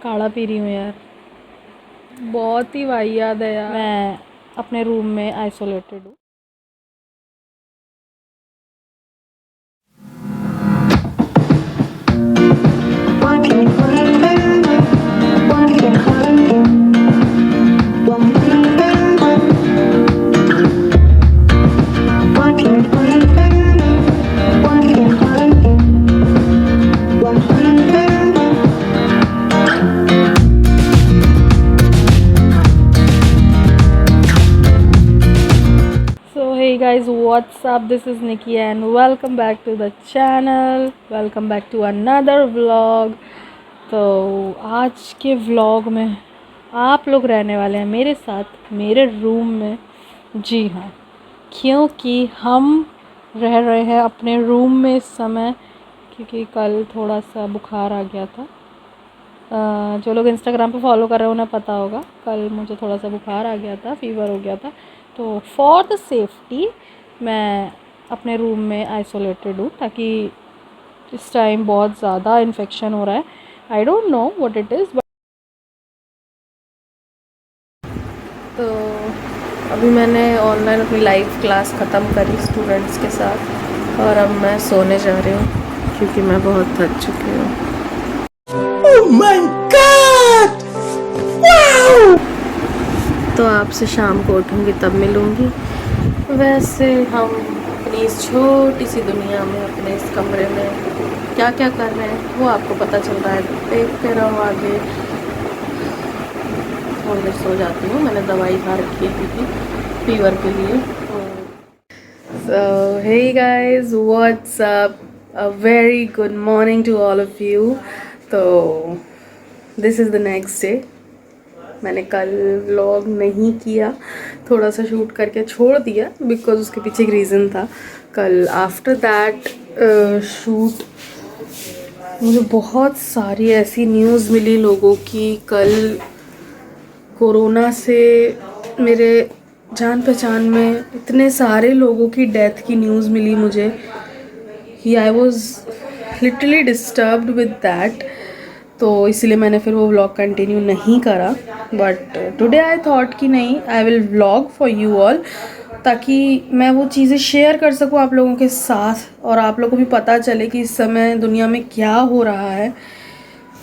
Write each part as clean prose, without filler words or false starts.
काढ़ा पी रही हूँ यार, बहुत ही वाहियात है यार। मैं अपने रूम में आइसोलेटेड हूँ। So hey guys, what's up? This is Nikki and welcome back to the channel. Welcome back to another vlog. तो आज के व्लॉग में आप लोग रहने वाले हैं मेरे साथ मेरे रूम में। जी हाँ, क्योंकि हम रह रहे हैं अपने रूम में इस समय, क्योंकि कल थोड़ा सा बुखार आ गया था। जो लोग इंस्टाग्राम पे फॉलो कर रहे हैं उन्हें पता होगा, कल मुझे थोड़ा सा बुखार आ गया था, फीवर हो गया था। तो फॉर द सेफ्टी मैं अपने रूम में आइसोलेटेड हूँ, ताकि इस टाइम बहुत ज़्यादा इन्फेक्शन हो रहा है। I don't know what it is, but तो अभी मैंने ऑनलाइन अपनी लाइव क्लास ख़त्म करी स्टूडेंट्स के साथ, और अब मैं सोने जा रही हूँ क्योंकि मैं बहुत थक चुकी हूँ। Oh my God! Wow! तो आपसे शाम को उठूँगी तब मिलूँगी। वैसे हम अपनी इस छोटी सी दुनिया में, अपने इस कमरे में क्या क्या कर रहे हैं वो आपको पता चल रहा है। देखते रहो आगे। थोड़ी देर सो जाती हूँ, मैंने दवाई खा रखी थी फीवर के लिए। So hey guys, what's up? A very good morning to all of you. तो this is the next day. मैंने कल व्लॉग नहीं किया, थोड़ा सा शूट करके छोड़ दिया बिकॉज उसके पीछे एक रीज़न था। कल आफ्टर दैट शूट मुझे बहुत सारी ऐसी न्यूज़ मिली लोगों की। कल कोरोना से मेरे जान पहचान में इतने सारे लोगों की डेथ की न्यूज़ मिली मुझे कि I was literally disturbed with that. तो इसलिए मैंने फिर वो व्लॉग कंटिन्यू नहीं करा। बट टुडे आई थॉट कि नहीं, I will vlog for you all, ताकि मैं वो चीज़ें शेयर कर सकूँ आप लोगों के साथ और आप लोगों को भी पता चले कि इस समय दुनिया में क्या हो रहा है।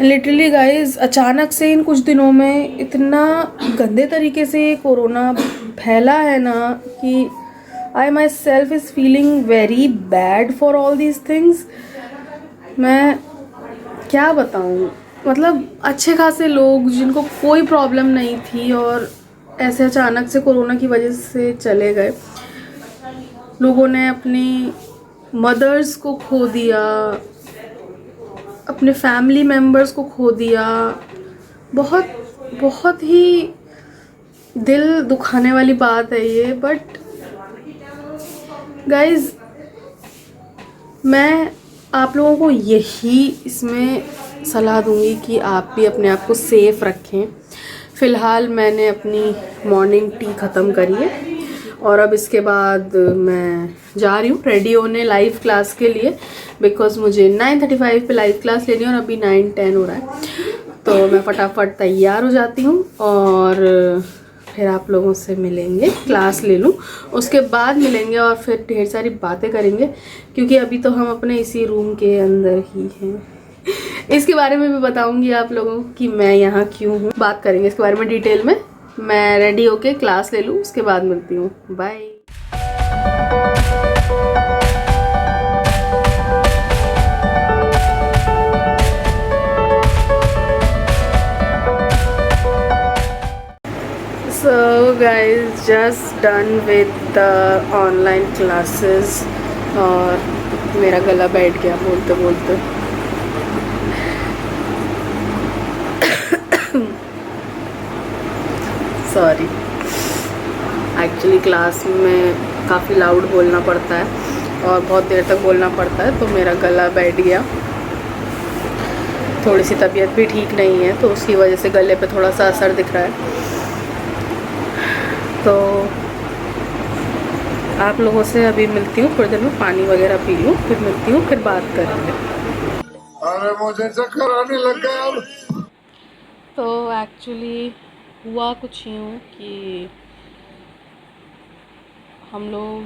लिटरली गाइज, अचानक से इन कुछ दिनों में इतना गंदे तरीके से ये कोरोना फैला है ना कि I myself is feeling very bad for all these things. मैं क्या बताऊँ, मतलब अच्छे खासे लोग जिनको कोई प्रॉब्लम नहीं थी और ऐसे अचानक से कोरोना की वजह से चले गए। लोगों ने अपनी मदर्स को खो दिया, अपने फैमिली मेम्बर्स को खो दिया। बहुत बहुत ही दिल दुखाने वाली बात है ये। बट गाइज, मैं आप लोगों को यही इसमें सलाह दूंगी कि आप भी अपने आप को सेफ़ रखें। फ़िलहाल मैंने अपनी मॉर्निंग टी ख़त्म करी है और अब इसके बाद मैं जा रही हूँ रेडी होने लाइव क्लास के लिए, बिकॉज़ मुझे 9:35 पे लाइव क्लास लेनी है और अभी 9:10 हो रहा है। तो मैं फटाफट तैयार हो जाती हूँ और फिर आप लोगों से मिलेंगे, क्लास ले लूँ, उसके बाद मिलेंगे और फिर ढेर सारी बातें करेंगे, क्योंकि अभी तो हम अपने इसी रूम के अंदर ही हैं। इसके बारे में भी बताऊंगी आप लोगों को कि मैं यहाँ क्यों हूँ। बात करेंगे इसके बारे में डिटेल में। मैं रेडी होके क्लास ले लूँ, उसके बाद मिलती हूँ। Bye. So guys, just done with the online classes और मेरा गला बैठ गया बोलते बोलते। सॉरी, एक्चुअली क्लास में काफ़ी लाउड बोलना पड़ता है और बहुत देर तक बोलना पड़ता है, तो मेरा गला बैठ गया। थोड़ी सी तबीयत भी ठीक नहीं है, तो उसकी वजह से गले पे थोड़ा सा असर दिख रहा है। तो आप लोगों से अभी मिलती हूँ, थोड़ी देर में पानी वगैरह पी लूँ, फिर मिलती हूँ, फिर बात करेंगे। अरे मुझे चक्कर आने लग गया अब। एक्चुअली हुआ कुछ यूँ कि हम लोग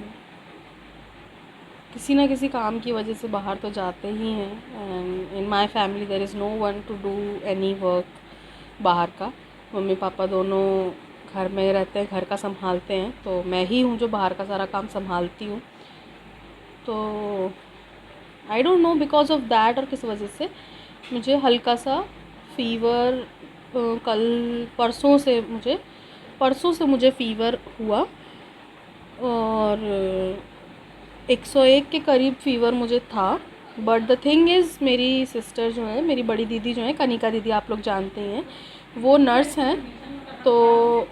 किसी ना किसी काम की वजह से बाहर तो जाते ही हैं, and in my family there is no one to do any work बाहर का। मम्मी पापा दोनों घर में रहते हैं, घर का संभालते हैं, तो मैं ही हूँ जो बाहर का सारा काम संभालती हूँ। तो I don't know because of that और किस वजह से मुझे हल्का सा फीवर परसों से मुझे फ़ीवर हुआ, और 101 के करीब फ़ीवर मुझे था। बट द थिंग इज़, मेरी सिस्टर जो है, मेरी बड़ी दीदी जो है, कनिका दीदी, आप लोग जानते हैं, वो नर्स हैं। तो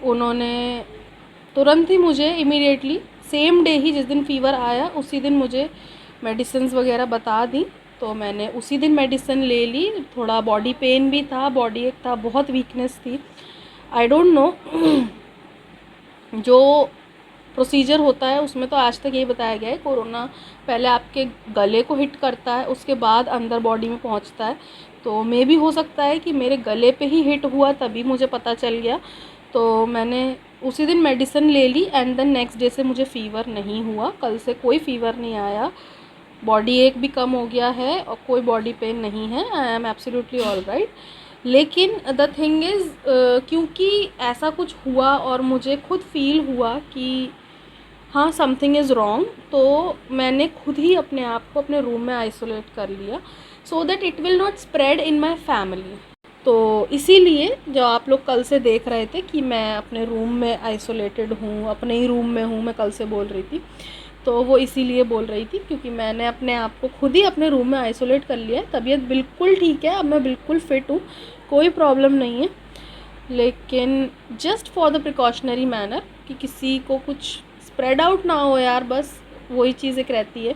उन्होंने तुरंत ही मुझे इमीडिएटली सेम डे ही, जिस दिन फ़ीवर आया उसी दिन मुझे मेडिसिन्स वगैरह बता दी। तो मैंने उसी दिन मेडिसिन ले ली। थोड़ा बॉडी पेन भी था, बॉडी एक था, बहुत वीकनेस थी। आई डोंट नो जो प्रोसीजर होता है उसमें तो आज तक यही बताया गया है, कोरोना पहले आपके गले को हिट करता है, उसके बाद अंदर बॉडी में पहुंचता है। तो मे भी हो सकता है कि मेरे गले पे ही हिट हुआ, तभी मुझे पता चल गया। तो मैंने उसी दिन मेडिसिन ले ली, एंड देन नेक्स्ट डे से मुझे फ़ीवर नहीं हुआ। कल से कोई फ़ीवर नहीं आया, बॉडी एक भी कम हो गया है और कोई बॉडी पेन नहीं है। I am absolutely all right. लेकिन द थिंग इज़, क्योंकि ऐसा कुछ हुआ और मुझे खुद फील हुआ कि हाँ समथिंग इज़ रॉन्ग, तो मैंने खुद ही अपने आप को अपने रूम में आइसोलेट कर लिया, so that it will not spread in my family. तो इसीलिए जो आप लोग कल से देख रहे थे कि मैं अपने रूम में आइसोलेटेड हूँ, अपने ही रूम में हूँ, मैं कल से बोल रही थी, तो वो इसीलिए बोल रही थी क्योंकि मैंने अपने आप को खुद ही अपने रूम में आइसोलेट कर लिया है। तबीयत बिल्कुल ठीक है, अब मैं बिल्कुल फ़िट हूँ, कोई प्रॉब्लम नहीं है। लेकिन just for the precautionary manner, कि किसी को कुछ स्प्रेड आउट ना हो यार, बस वही चीज़ एक रहती है।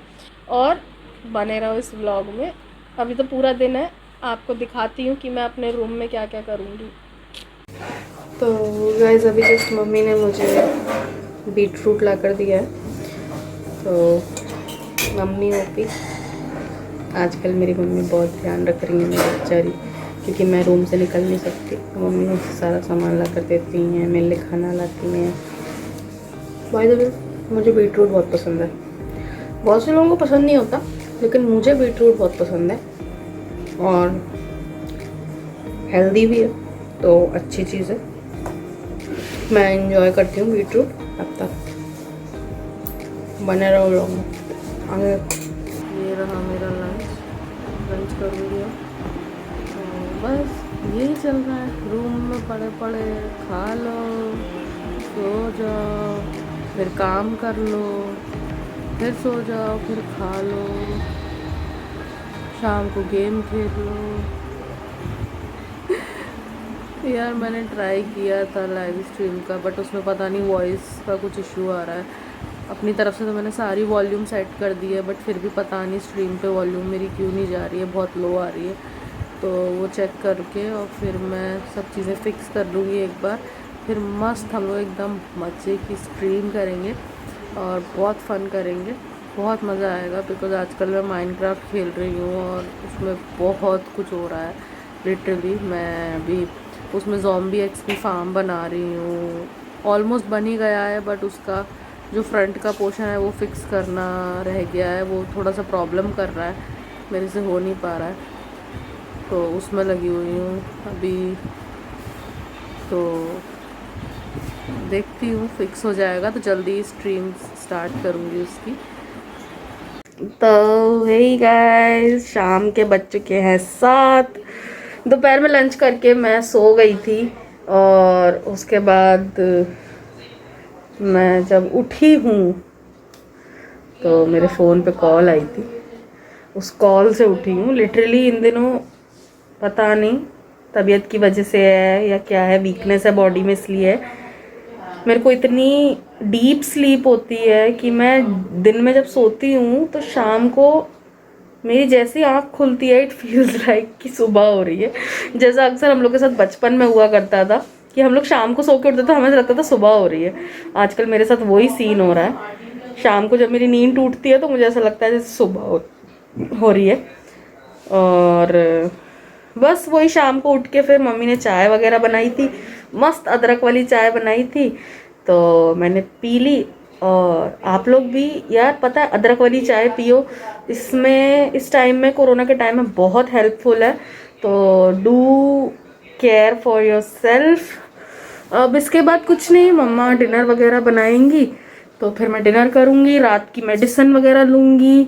और बने रहो इस व्लॉग में, अभी तो पूरा दिन है, आपको दिखाती हूँ कि मैं अपने रूम में क्या क्या करूँगी। तो गाइस अभी जस्ट मम्मी ने मुझे बीटरूट ला कर दिया है। तो मम्मी होती, आजकल मेरी मम्मी बहुत ध्यान रख रही है मेरी बेचारी, क्योंकि मैं रूम से निकल नहीं सकती। तो मम्मी मुझे सारा सामान ला कर देती हैं, मेरे लिए खाना लाती हैं। बाय द वे, मुझे बीटरूट बहुत पसंद है। बहुत से लोगों को पसंद नहीं होता, लेकिन मुझे बीटरूट बहुत पसंद है, और हेल्दी भी है, तो अच्छी चीज़ है। मैं एंजॉय करती हूँ बीटरूट। अब तक बने रहो लोग आगे। ये रहा मेरा लंच करूँगी, तो बस यही चल रहा है। रूम में पड़े पड़े खा लो, सो जाओ, फिर काम कर लो, फिर सो जाओ, फिर खा लो, शाम को गेम खेल लो। यार मैंने ट्राई किया था लाइव स्ट्रीम का, बट उसमें पता नहीं वॉइस का कुछ इशू आ रहा है। अपनी तरफ से तो मैंने सारी वॉल्यूम सेट कर दी है, बट फिर भी पता नहीं स्ट्रीम पे वॉल्यूम मेरी क्यों नहीं जा रही है, बहुत लो आ रही है। तो वो चेक करके और फिर मैं सब चीज़ें फ़िक्स कर लूँगी एक बार, फिर मस्त हम लोग एकदम मज़े की स्ट्रीम करेंगे और बहुत फ़न करेंगे, बहुत मज़ा आएगा। बिकॉज़ आजकल मैं माइनक्राफ्ट खेल रही हूँ और उसमें बहुत कुछ हो रहा है। लिटरली मैं अभी उसमें ज़ॉम्बी एक्सपी फार्म बना रही हूँ, ऑलमोस्ट बन ही गया है, बट उसका जो फ्रंट का पोर्शन है वो फिक्स करना रह गया है, वो थोड़ा सा प्रॉब्लम कर रहा है, मेरे से हो नहीं पा रहा है, तो उसमें लगी हुई हूँ अभी। तो देखती हूँ, फिक्स हो जाएगा तो जल्दी स्ट्रीम स्टार्ट करूँगी उसकी। तो हे गाइस, शाम के बज चुके हैं 7। दोपहर में लंच करके मैं सो गई थी, और उसके बाद मैं जब उठी हूँ तो मेरे फ़ोन पे कॉल आई थी, उस कॉल से उठी हूँ। लिटरली इन दिनों पता नहीं तबीयत की वजह से है या क्या है, वीकनेस है बॉडी में, इसलिए मेरे को इतनी डीप स्लीप होती है कि मैं दिन में जब सोती हूँ तो शाम को मेरी जैसी आँख खुलती है, इट फील्स लाइक कि सुबह हो रही है। जैसा अक्सर हम लोग के साथ बचपन में हुआ करता था कि हम लोग शाम को सो के उठते तो हमें लगता था सुबह हो रही है। आजकल मेरे साथ वही सीन हो रहा है। शाम को जब मेरी नींद टूटती है तो मुझे ऐसा लगता है जैसे सुबह हो रही है। और बस वही शाम को उठ के फिर मम्मी ने चाय वगैरह बनाई थी, मस्त अदरक वाली चाय बनाई थी, तो मैंने पी ली। और आप लोग भी यार पता है अदरक वाली चाय पियो, इसमें इस टाइम में कोरोना के टाइम में बहुत हेल्पफुल है। तो do care for your self. अब इसके बाद कुछ नहीं, मम्मा डिनर वगैरह बनाएंगी तो फिर मैं डिनर करूँगी, रात की मेडिसिन वगैरह लूँगी,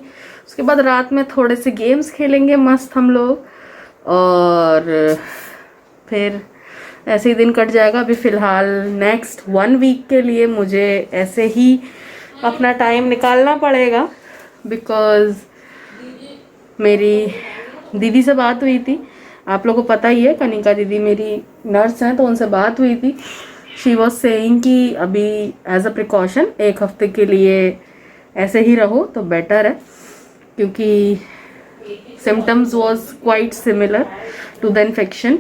उसके बाद रात में थोड़े से गेम्स खेलेंगे मस्त हम लोग, और फिर ऐसे ही दिन कट जाएगा। अभी फ़िलहाल नेक्स्ट 1 वीक के लिए मुझे ऐसे ही अपना टाइम निकालना पड़ेगा, बिकॉज़ मेरी दीदी से बात हुई थी, आप लोगों को पता ही है कनिका दीदी मेरी नर्स हैं, तो उनसे बात हुई थी। शी वॉज सेइंग कि अभी एज अ प्रिकॉशन 1 हफ्ते के लिए ऐसे ही रहो तो बेटर है, क्योंकि symptoms was quite similar to the infection,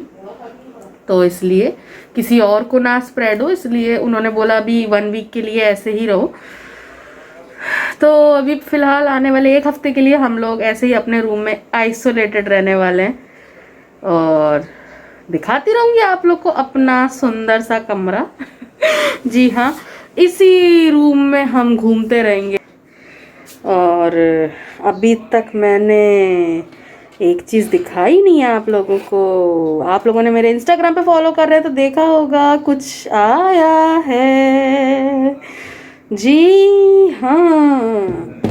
तो इसलिए किसी और को ना स्प्रेड हो, इसलिए उन्होंने बोला अभी 1 वीक के लिए ऐसे ही रहो। तो अभी फ़िलहाल आने वाले 1 हफ्ते के लिए हम लोग ऐसे ही अपने रूम में आइसोलेटेड रहने वाले हैं, और दिखाती रहूँगी आप लोग को अपना सुंदर सा कमरा। जी हाँ, इसी रूम में हम घूमते रहेंगे। और अभी तक मैंने एक चीज़ दिखाई नहीं है आप लोगों को। आप लोगों ने मेरे इंस्टाग्राम पे फॉलो कर रहे हैं तो देखा होगा, कुछ आया है। जी हाँ,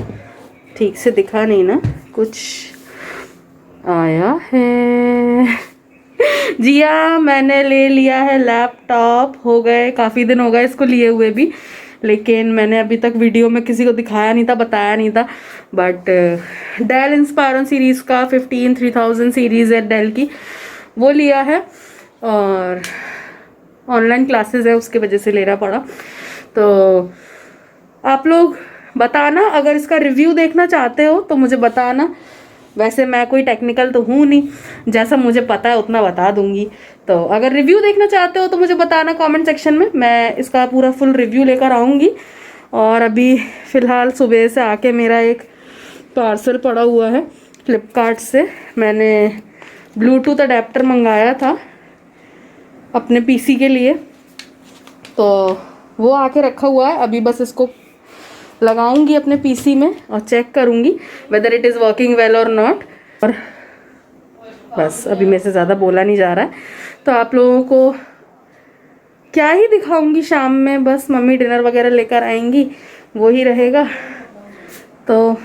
ठीक से दिखा नहीं ना, कुछ आया है। जी हाँ, मैंने ले लिया है लैपटॉप। हो गए काफ़ी दिन हो गए इसको लिए हुए भी, लेकिन मैंने अभी तक वीडियो में किसी को दिखाया नहीं था, बताया नहीं था। बट डेल इंस्पायरन सीरीज़ का 3000 सीरीज़ है डेल की, वो लिया है, और ऑनलाइन क्लासेस है उसके वजह से लेना पड़ा। तो आप लोग बताना, अगर इसका रिव्यू देखना चाहते हो तो मुझे बताना। वैसे मैं कोई टेक्निकल तो हूँ नहीं, जैसा मुझे पता है उतना बता दूंगी। तो अगर रिव्यू देखना चाहते हो तो मुझे बताना कमेंट सेक्शन में, मैं इसका पूरा फुल रिव्यू लेकर आऊँगी। और अभी फ़िलहाल सुबह से आके मेरा एक पार्सल पड़ा हुआ है फ्लिपकार्ट से। मैंने ब्लूटूथ अडेप्टर मंगाया था अपने पीसी के लिए, तो वो आके रखा हुआ है। अभी बस इसको लगाऊंगी अपने पीसी में और चेक करूंगी whether it is working well और नॉट। और बस अभी मेरे से ज़्यादा बोला नहीं जा रहा है, तो आप लोगों को क्या ही दिखाऊंगी शाम में, बस मम्मी डिनर वगैरह लेकर आएंगी, वो ही रहेगा। तो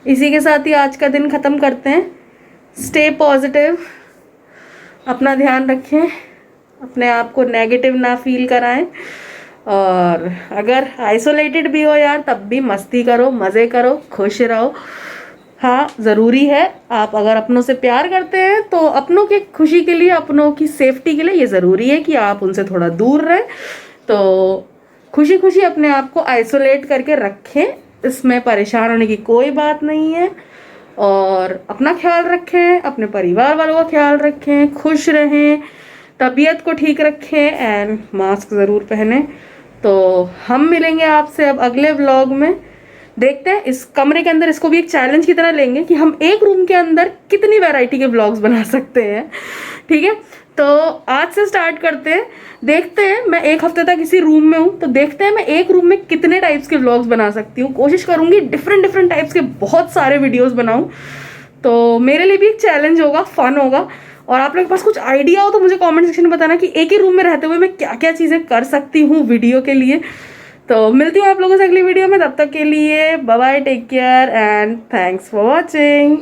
इसी के साथ ही आज का दिन ख़त्म करते हैं। स्टे पॉजिटिव, अपना ध्यान रखें, अपने आप को नेगेटिव ना फील कराएं, और अगर आइसोलेटेड भी हो यार तब भी मस्ती करो, मज़े करो, खुश रहो। हाँ, ज़रूरी है, आप अगर अपनों से प्यार करते हैं तो अपनों की खुशी के लिए, अपनों की सेफ्टी के लिए ये ज़रूरी है कि आप उनसे थोड़ा दूर रहें। तो खुशी खुशी अपने आप को आइसोलेट करके रखें, इसमें परेशान होने की कोई बात नहीं है। और अपना ख्याल रखें, अपने परिवार वालों का ख्याल रखें, खुश रहें, तबीयत को ठीक रखें, एंड मास्क ज़रूर पहनें। तो हम मिलेंगे आपसे अब अगले व्लॉग में। देखते हैं इस कमरे के अंदर, इसको भी एक चैलेंज की तरह लेंगे कि हम एक रूम के अंदर कितनी वैरायटी के व्लॉग्स बना सकते हैं। ठीक है, तो आज से स्टार्ट करते हैं। देखते हैं, मैं 1 हफ्ते तक इसी रूम में हूँ, तो देखते हैं मैं एक रूम में कितने टाइप्स के व्लॉग्स बना सकती हूँ। कोशिश करूँगी डिफरेंट टाइप्स के बहुत सारे वीडियोज़ बनाऊँ, तो मेरे लिए भी एक चैलेंज होगा, फन होगा। और आप लोगों के पास कुछ आइडिया हो तो मुझे कमेंट सेक्शन में बताना कि एक ही रूम में रहते हुए मैं क्या क्या चीज़ें कर सकती हूँ वीडियो के लिए। तो मिलती हूँ आप लोगों से अगली वीडियो में, तब तक के लिए bye bye, take care and thanks for watching.